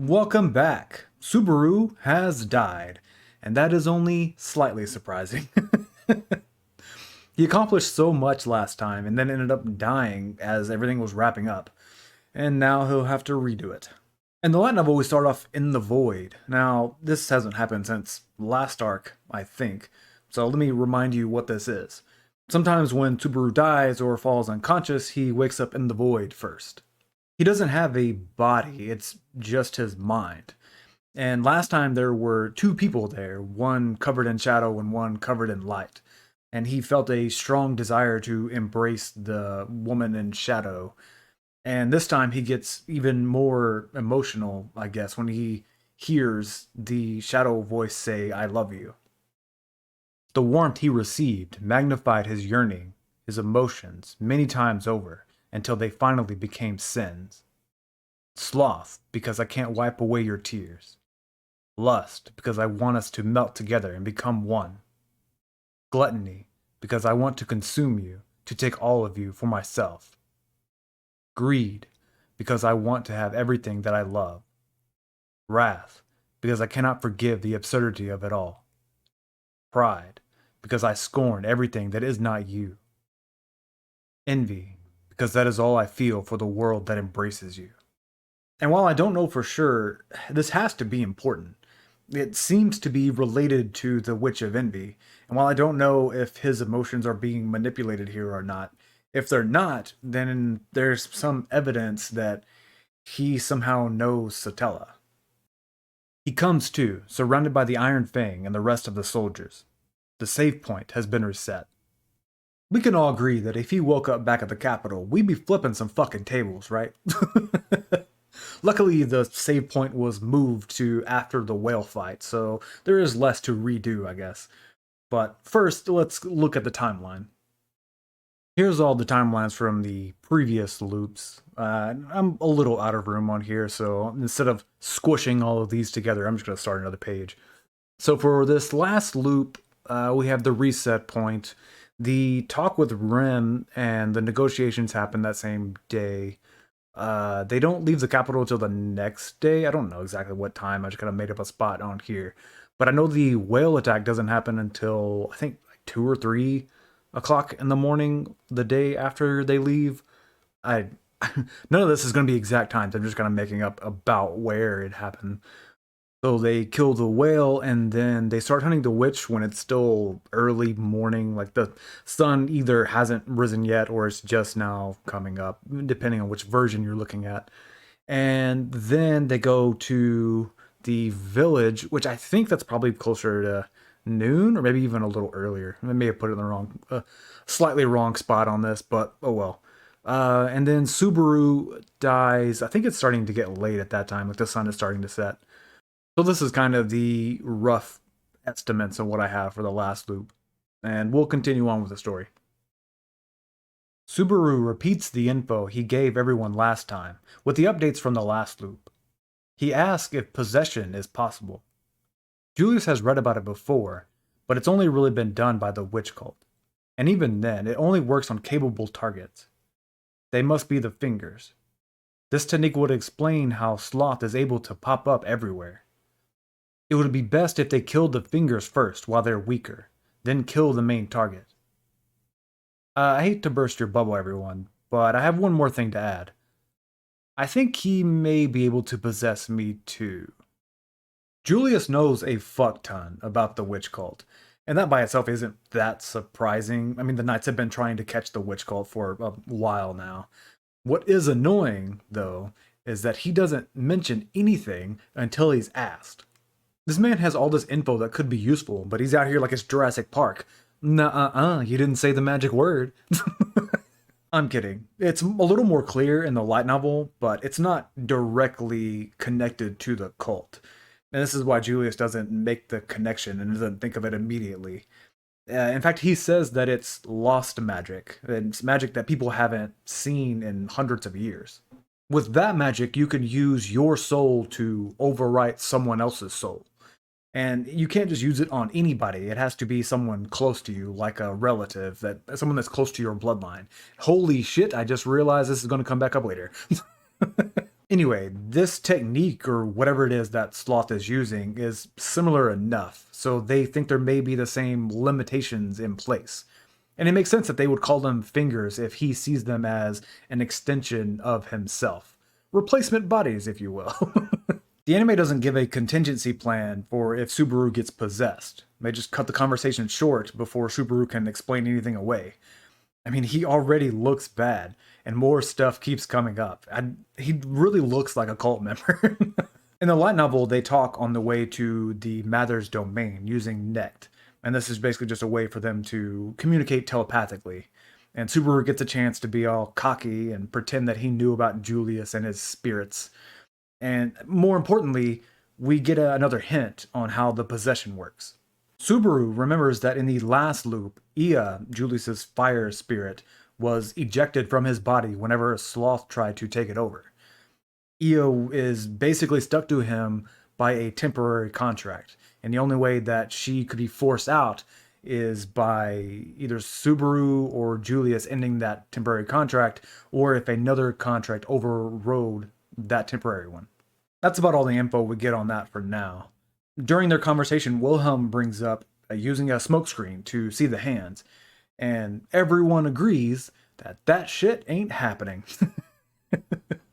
Welcome back. Subaru has died, and that is only slightly surprising. He accomplished so much last time and then ended up dying as everything was wrapping up, and now he'll have to redo it. In the light novel, we start off in the void. Now, this hasn't happened since last arc, I think, so let me remind you what this is. Sometimes when Subaru dies or falls unconscious, he wakes up in the void first. He doesn't have a body, it's just his mind. And last time there were two people there, one covered in shadow and one covered in light. And he felt a strong desire to embrace the woman in shadow. And this time he gets even more emotional, I guess, when he hears the shadow voice say, I love you. The warmth he received magnified his yearning, his emotions, many times over, until they finally became sins. Sloth, because I can't wipe away your tears. Lust, because I want us to melt together and become one. Gluttony, because I want to consume you, to take all of you for myself. Greed, because I want to have everything that I love. Wrath, because I cannot forgive the absurdity of it all. Pride, because I scorn everything that is not you. Envy, because that is all I feel for the world that embraces you. And while I don't know for sure, this has to be important. It seems to be related to the Witch of Envy, and while I don't know if his emotions are being manipulated here or not, if they're not, then there's some evidence that he somehow knows Satella. He comes to, surrounded by the Iron Fang and the rest of the soldiers. The save point has been reset. We can all agree that if he woke up back at the Capitol, we'd be flipping some fucking tables, right? Luckily, the save point was moved to after the whale fight, so there is less to redo, I guess. But first, let's look at the timeline. Here's all the timelines from the previous loops. I'm a little out of room on here, so instead of squishing all of these together, I'm just going to start another page. So for this last loop, we have the reset point. The talk with Rem and the negotiations happen that same day. They don't leave the capital until the next day. I don't know exactly what time. I just kind of made up a spot on here. But I know the whale attack doesn't happen until, I think, like 2 or 3 o'clock in the morning the day after they leave. I None of this is going to be exact times. I'm just kind of making up about where it happened. So they kill the whale and then they start hunting the witch when it's still early morning. Like the sun either hasn't risen yet or it's just now coming up, depending on which version you're looking at. And then they go to the village, which I think that's probably closer to noon or maybe even a little earlier. I may have put it in the slightly wrong spot on this, but oh well. And then Subaru dies. I think it's starting to get late at that time. Like the sun is starting to set. So this is kind of the rough estimates of what I have for the last loop, and we'll continue on with the story. Subaru repeats the info he gave everyone last time, with the updates from the last loop. He asks if possession is possible. Julius has read about it before, but it's only really been done by the witch cult. And even then, it only works on capable targets. They must be the fingers. This technique would explain how Sloth is able to pop up everywhere. It would be best if they killed the fingers first while they're weaker, then kill the main target. I hate to burst your bubble, everyone, but I have one more thing to add. I think he may be able to possess me too. Julius knows a fuck ton about the witch cult, and that by itself isn't that surprising. I mean, the Knights have been trying to catch the witch cult for a while now. What is annoying, though, is that he doesn't mention anything until he's asked. This man has all this info that could be useful, but he's out here like it's Jurassic Park. Nuh-uh-uh, you didn't say the magic word. I'm kidding. It's a little more clear in the light novel, but it's not directly connected to the cult. And this is why Julius doesn't make the connection and doesn't think of it immediately. In fact, he says that it's lost magic. It's magic that people haven't seen in hundreds of years. With that magic, you can use your soul to overwrite someone else's soul. And you can't just use it on anybody. It has to be someone close to you, like a relative, that someone that's close to your bloodline. Holy shit, I just realized this is going to come back up later. Anyway, this technique or whatever it is that Sloth is using is similar enough, so they think there may be the same limitations in place. And it makes sense that they would call them fingers if he sees them as an extension of himself. Replacement bodies, if you will. The anime doesn't give a contingency plan for if Subaru gets possessed. They just cut the conversation short before Subaru can explain anything away. I mean, he already looks bad, and more stuff keeps coming up. He really looks like a cult member. In the light novel, they talk on the way to the Mather's domain using Nect, and this is basically just a way for them to communicate telepathically. And Subaru gets a chance to be all cocky and pretend that he knew about Julius and his spirits. And more importantly, we get another hint on how the possession works. Subaru remembers that in the last loop, Ia, Julius's fire spirit, was ejected from his body whenever a sloth tried to take it over. Ia is basically stuck to him by a temporary contract, and the only way that she could be forced out is by either Subaru or Julius ending that temporary contract, or if another contract overrode that temporary one. That's about all the info we get on that for now. During their conversation, Wilhelm brings up using a smokescreen to see the hands, and everyone agrees that that shit ain't happening.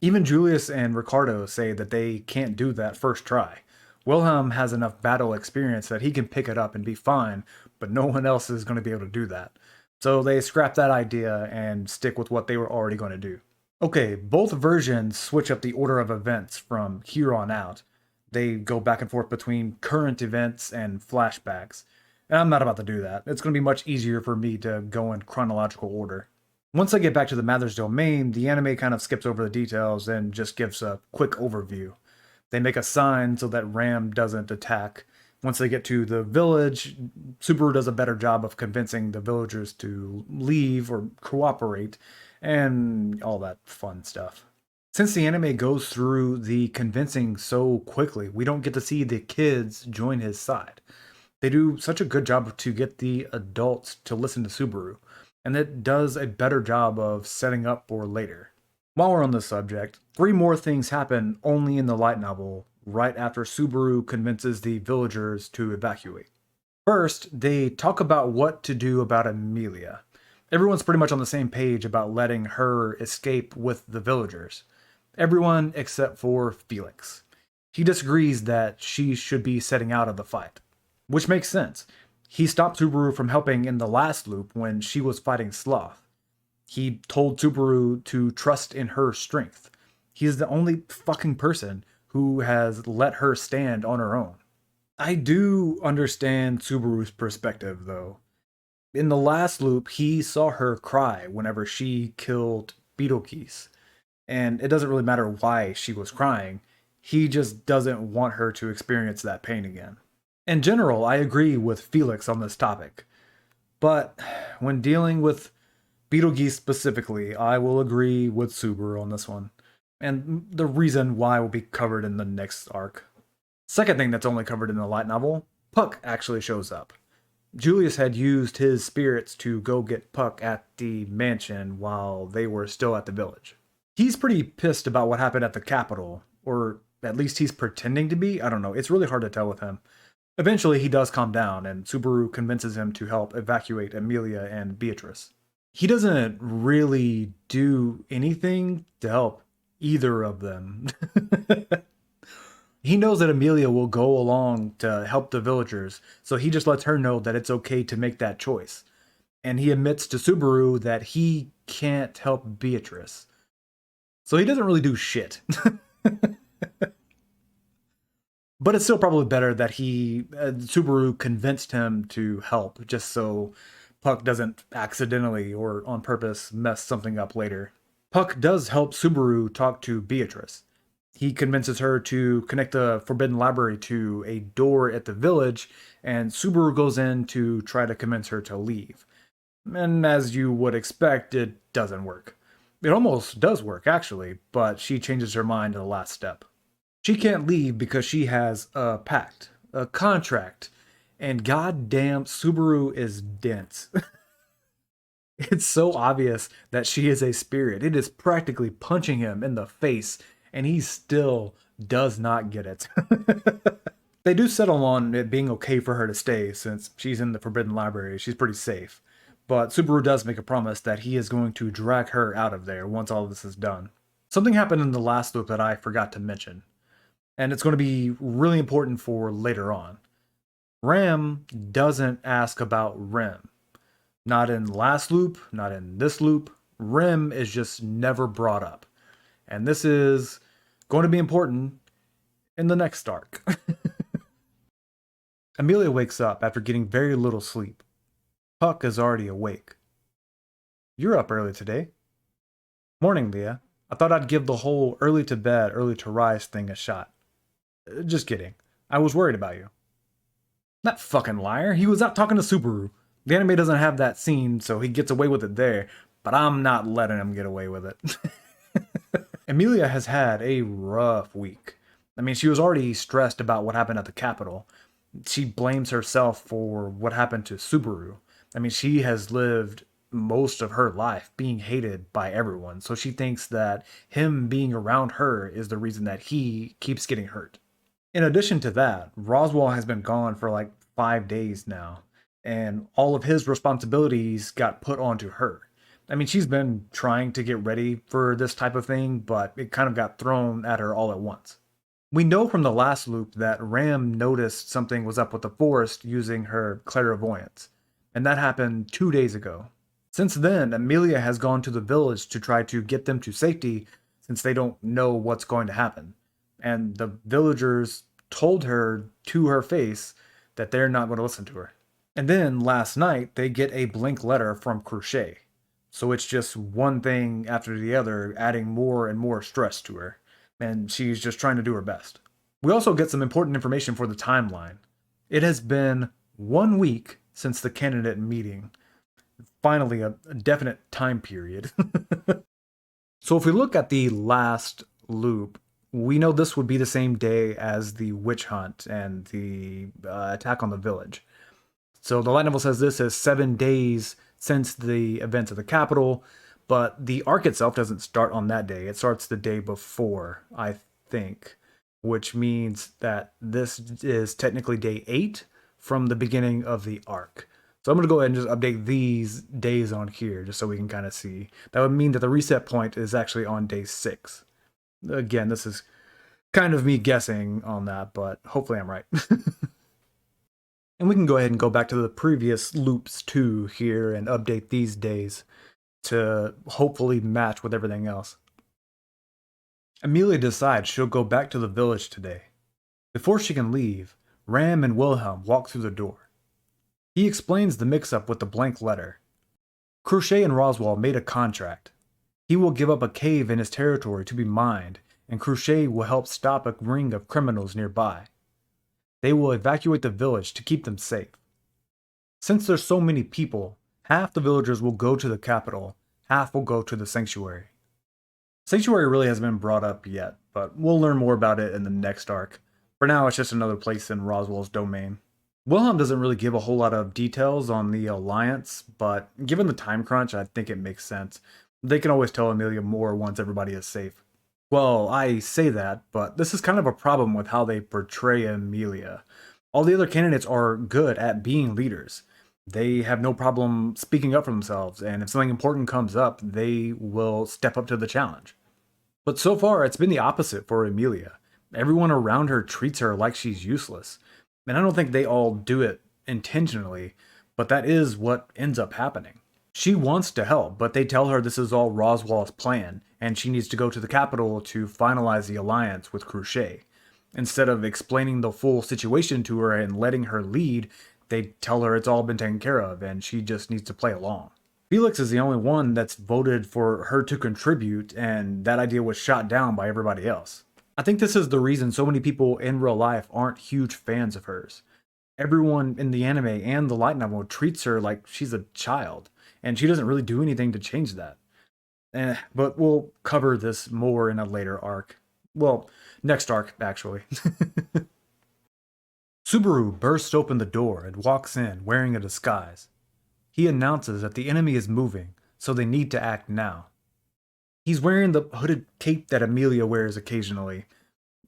Even Julius and Ricardo say that they can't do that first try. Wilhelm has enough battle experience that he can pick it up and be fine, but no one else is going to be able to do that. So they scrap that idea and stick with what they were already going to do. Okay, both versions switch up the order of events from here on out. They go back and forth between current events and flashbacks. And I'm not about to do that. It's going to be much easier for me to go in chronological order. Once I get back to the Mather's domain, the anime kind of skips over the details and just gives a quick overview. They make a sign so that Ram doesn't attack. Once they get to the village, Subaru does a better job of convincing the villagers to leave or cooperate, and all that fun stuff. Since the anime goes through the convincing so quickly, we don't get to see the kids join his side. They do such a good job to get the adults to listen to Subaru, and it does a better job of setting up for later. While we're on this subject, 3 more things happen only in the light novel right after Subaru convinces the villagers to evacuate. First, they talk about what to do about Emilia. Everyone's pretty much on the same page about letting her escape with the villagers. Everyone except for Felix. He disagrees that she should be setting out of the fight. Which makes sense. He stopped Subaru from helping in the last loop when she was fighting Sloth. He told Subaru to trust in her strength. He's the only fucking person who has let her stand on her own. I do understand Subaru's perspective, though. In the last loop, he saw her cry whenever she killed Beetlejuice. And it doesn't really matter why she was crying. He just doesn't want her to experience that pain again. In general, I agree with Felix on this topic. But when dealing with Beetlejuice specifically, I will agree with Subaru on this one. And the reason why will be covered in the next arc. Second thing that's only covered in the light novel, Puck actually shows up. Julius had used his spirits to go get Puck at the mansion while they were still at the village. He's pretty pissed about what happened at the capital, or at least he's pretending to be. I don't know, it's really hard to tell with him. Eventually he does calm down and Subaru convinces him to help evacuate Emilia and Beatrice. He doesn't really do anything to help either of them. He knows that Emilia will go along to help the villagers, so he just lets her know that it's okay to make that choice. And he admits to Subaru that he can't help Beatrice. So he doesn't really do shit. But it's still probably better that Subaru convinced him to help, just so Puck doesn't accidentally or on purpose mess something up later. Puck does help Subaru talk to Beatrice. He convinces her to connect the Forbidden Library to a door at the village, and Subaru goes in to try to convince her to leave. And as you would expect, it doesn't work. It almost does work, actually, but she changes her mind at the last step. She can't leave because she has a pact, a contract, and goddamn, Subaru is dense. It's so obvious that she is a spirit. It is practically punching him in the face, and he still does not get it. They do settle on it being okay for her to stay since she's in the Forbidden Library. She's pretty safe. But Subaru does make a promise that he is going to drag her out of there once all of this is done. Something happened in the last loop that I forgot to mention, and it's going to be really important for later on. Ram doesn't ask about Rem. Not in last loop, not in this loop. Rem is just never brought up. And this is going to be important in the next arc. Emilia wakes up after getting very little sleep. Puck is already awake. You're up early today. Morning, Leah. I thought I'd give the whole early to bed, early to rise thing a shot. Just kidding. I was worried about you. That fucking liar. He was out talking to Subaru. The anime doesn't have that scene, so he gets away with it there, but I'm not letting him get away with it. Emilia has had a rough week. I mean, she was already stressed about what happened at the Capitol. She blames herself for what happened to Subaru. I mean, she has lived most of her life being hated by everyone, so she thinks that him being around her is the reason that he keeps getting hurt. In addition to that, Roswaal has been gone for like 5 days now, and all of his responsibilities got put onto her. I mean, she's been trying to get ready for this type of thing, but it kind of got thrown at her all at once. We know from the last loop that Ram noticed something was up with the forest using her clairvoyance, and that happened 2 days ago. Since then, Emilia has gone to the village to try to get them to safety since they don't know what's going to happen. And the villagers told her to her face that they're not going to listen to her. And then last night, they get a blank letter from Crochet. So it's just one thing after the other, adding more and more stress to her. And she's just trying to do her best. We also get some important information for the timeline. It has been 1 week since the candidate meeting. Finally, a definite time period. So if we look at the last loop, we know this would be the same day as the witch hunt and the attack on the village. So the light novel says this is 7 days since the events of the Capitol, but the arc itself doesn't start on that day. It starts the day before, I think, which means that this is technically day 8 from the beginning of the arc. So I'm going to go ahead and just update these days on here just so we can kind of see. That would mean that the reset point is actually on day 6. Again, this is kind of me guessing on that, but hopefully I'm right. And we can go ahead and go back to the previous loops too here and update these days to hopefully match with everything else. Emilia decides she'll go back to the village today. Before she can leave, Ram and Wilhelm walk through the door. He explains the mix-up with the blank letter. Crochet and Roswaal made a contract. He will give up a cave in his territory to be mined, and Crochet will help stop a ring of criminals nearby. They will evacuate the village to keep them safe. Since there's so many people, half the villagers will go to the capital, half will go to the sanctuary. Sanctuary really hasn't been brought up yet, but we'll learn more about it in the next arc. For now, it's just another place in Roswaal's domain. Wilhelm doesn't really give a whole lot of details on the Alliance, but given the time crunch, I think it makes sense. They can always tell Emilia more once everybody is safe. Well, I say that, but this is kind of a problem with how they portray Emilia. All the other candidates are good at being leaders. They have no problem speaking up for themselves, and if something important comes up, they will step up to the challenge. But so far, it's been the opposite for Emilia. Everyone around her treats her like she's useless. And I don't think they all do it intentionally, but that is what ends up happening. She wants to help, but they tell her this is all Roswaal's plan, and she needs to go to the capital to finalize the alliance with Crochet. Instead of explaining the full situation to her and letting her lead, they tell her it's all been taken care of, and she just needs to play along. Felix is the only one that's voted for her to contribute, and that idea was shot down by everybody else. I think this is the reason so many people in real life aren't huge fans of hers. Everyone in the anime and the light novel treats her like she's a child, and she doesn't really do anything to change that. But we'll cover this more in a later arc. Well, next arc, actually. Subaru bursts open the door and walks in wearing a disguise. He announces that the enemy is moving, so they need to act now. He's wearing the hooded cape that Amelia wears occasionally.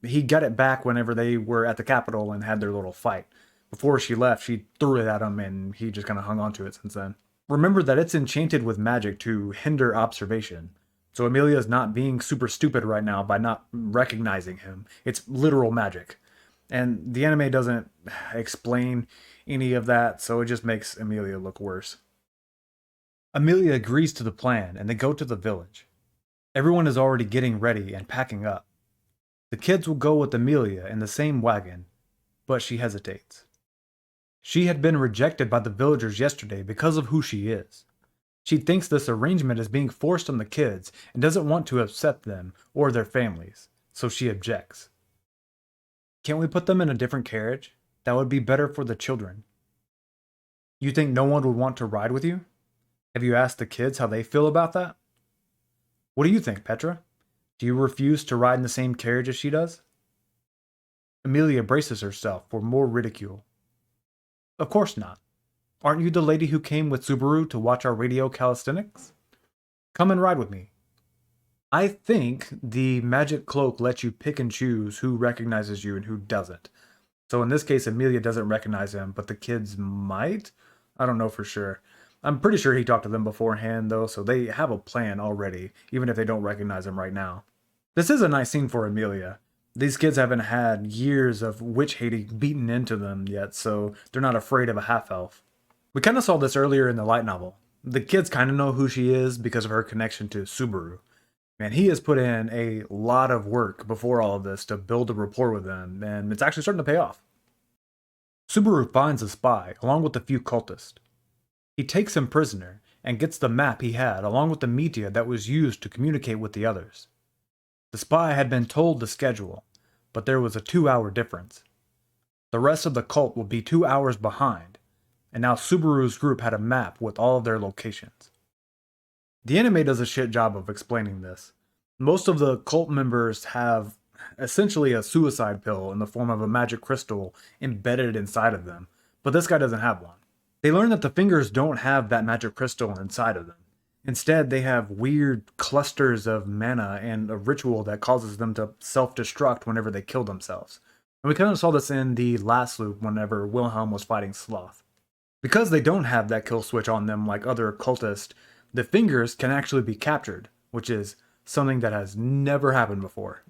He got it back whenever they were at the Capitol and had their little fight. Before she left, she threw it at him and he just kind of hung on to it since then. Remember that it's enchanted with magic to hinder observation. So Amelia's not being super stupid right now by not recognizing him. It's literal magic. And the anime doesn't explain any of that, so it just makes Amelia look worse. Amelia agrees to the plan and they go to the village. Everyone is already getting ready and packing up. The kids will go with Amelia in the same wagon, but she hesitates. She had been rejected by the villagers yesterday because of who she is. She thinks this arrangement is being forced on the kids and doesn't want to upset them or their families, so she objects. Can't we put them in a different carriage? That would be better for the children. You think no one would want to ride with you? Have you asked the kids how they feel about that? What do you think, Petra? Do you refuse to ride in the same carriage as she does? Amelia braces herself for more ridicule. Of course not. Aren't you the lady who came with Subaru to watch our radio calisthenics? Come and ride with me. I think the magic cloak lets you pick and choose who recognizes you and who doesn't. So in this case, Amelia doesn't recognize him, but the kids might? I don't know for sure. I'm pretty sure he talked to them beforehand, though, so they have a plan already, even if they don't recognize him right now. This is a nice scene for Amelia. These kids haven't had years of witch hating beaten into them yet, so they're not afraid of a half-elf. We kind of saw this earlier in the light novel. The kids kind of know who she is because of her connection to Subaru. Man, he has put in a lot of work before all of this to build a rapport with them, and it's actually starting to pay off. Subaru finds a spy, along with a few cultists. He takes him prisoner, and gets the map he had, along with the media that was used to communicate with the others. The spy had been told the schedule, but there was a 2-hour difference. The rest of the cult will be 2 hours behind, and now Subaru's group had a map with all of their locations. The anime does a shit job of explaining this. Most of the cult members have essentially a suicide pill in the form of a magic crystal embedded inside of them, but this guy doesn't have one. They learn that the fingers don't have that magic crystal inside of them. Instead, they have weird clusters of mana and a ritual that causes them to self-destruct whenever they kill themselves. And we kind of saw this in the last loop whenever Wilhelm was fighting Sloth. Because they don't have that kill switch on them like other occultists, the fingers can actually be captured, which is something that has never happened before.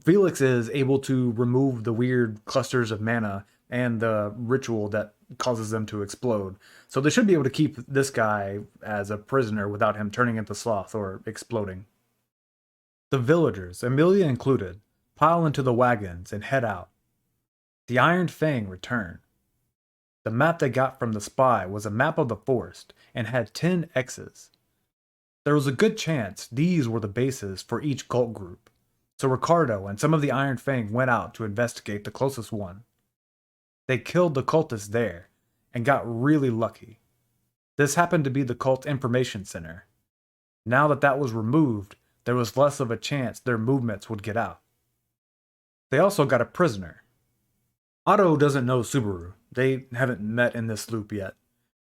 Felix is able to remove the weird clusters of mana and the ritual that causes them to explode. So they should be able to keep this guy as a prisoner without him turning into Sloth or exploding. The villagers, Amelia included, pile into the wagons and head out. The Iron Fang return. The map they got from the spy was a map of the forest and had 10 X's. There was a good chance these were the bases for each cult group, so Ricardo and some of the Iron Fang went out to investigate the closest one. They killed the cultists there, and got really lucky. This happened to be the cult information center. Now that that was removed, there was less of a chance their movements would get out. They also got a prisoner. Otto doesn't know Subaru. They haven't met in this loop yet.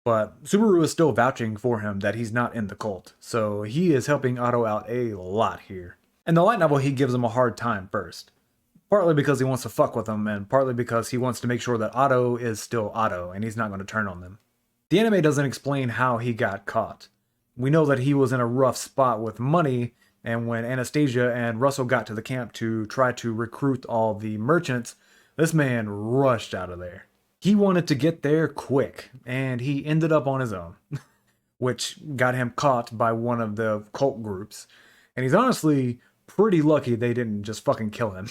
But Subaru is still vouching for him that he's not in the cult, so he is helping Otto out a lot here. In the light novel, he gives him a hard time first. Partly because he wants to fuck with him, and partly because he wants to make sure that Otto is still Otto, and he's not going to turn on them. The anime doesn't explain how he got caught. We know that he was in a rough spot with money, and when Anastasia and Russell got to the camp to try to recruit all the merchants, this man rushed out of there. He wanted to get there quick, and he ended up on his own, which got him caught by one of the cult groups. And he's honestly pretty lucky they didn't just fucking kill him.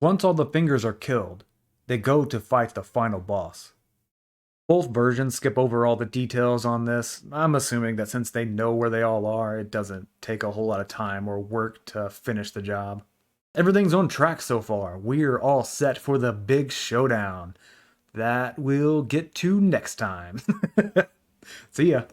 Once all the fingers are killed, they go to fight the final boss. Both versions skip over all the details on this. I'm assuming that since they know where they all are, it doesn't take a whole lot of time or work to finish the job. Everything's on track so far. We're all set for the big showdown that we'll get to next time. See ya.